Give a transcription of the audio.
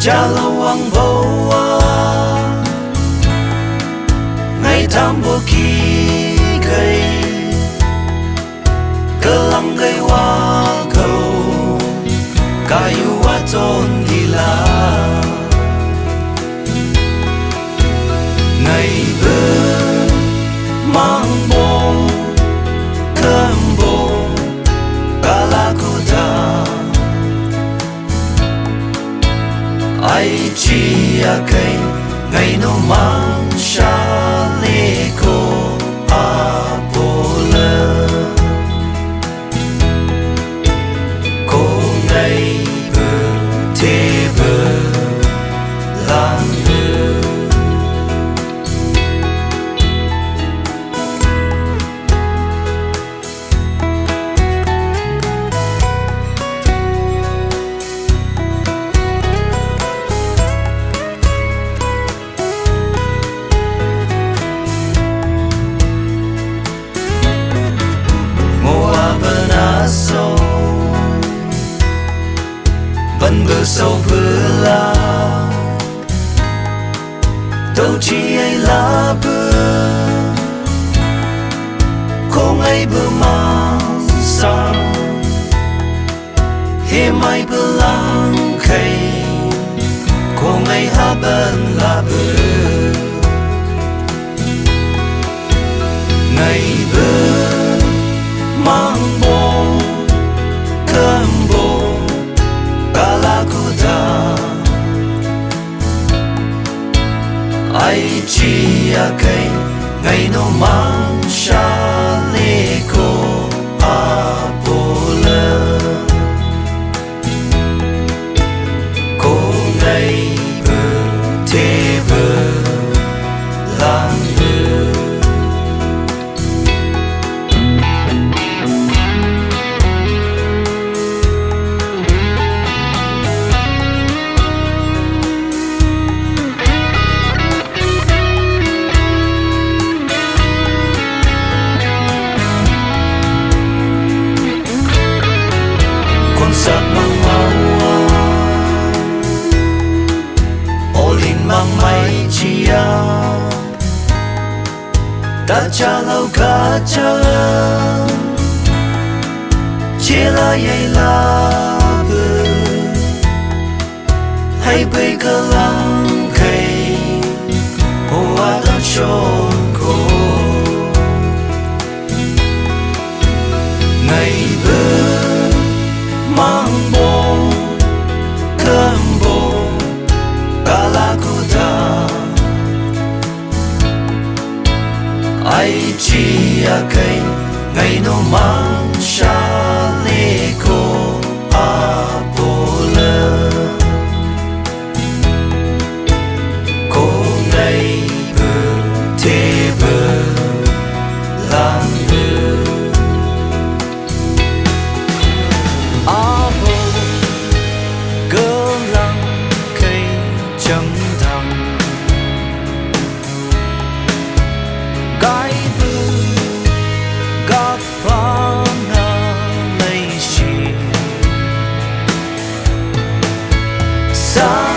cha lâu ang vô ngày tham vô kỳ cây cơ lăng gây hoa cầu ca yu hoa tôn ghi la ngày bữa mang bồ cơm bồ ca la cô ta ai chi a cây ngày nó mang xa lê cô a bồ lơ cô ngày bờ thế bờ lan bờ vẫn bờ sâu bờ la đâu chỉ ai là bờ không ai bờ mang sao he mai bờ lang khay không ai ha bên là bờ ngày bờ mang bồ cơm bồ Kalakuta ai chi a cây ngày nó mang xa lê cô a bồ lơ cô ngày bờ thế bờ lan bờ sắc mang mau olin mang mai chia ta cha lâu cả cha chia la yai la bờ hay bay cơ lăng cây hoa đã tròn cô ngày bờ mang bồ cơm bồ Kalakuta ai chi a cây ngày nó mang xa lê cô a bồ lơ cô ngày bờ thế bờ lan bờ chân thầm cái bư gặp phá na lấy gì xa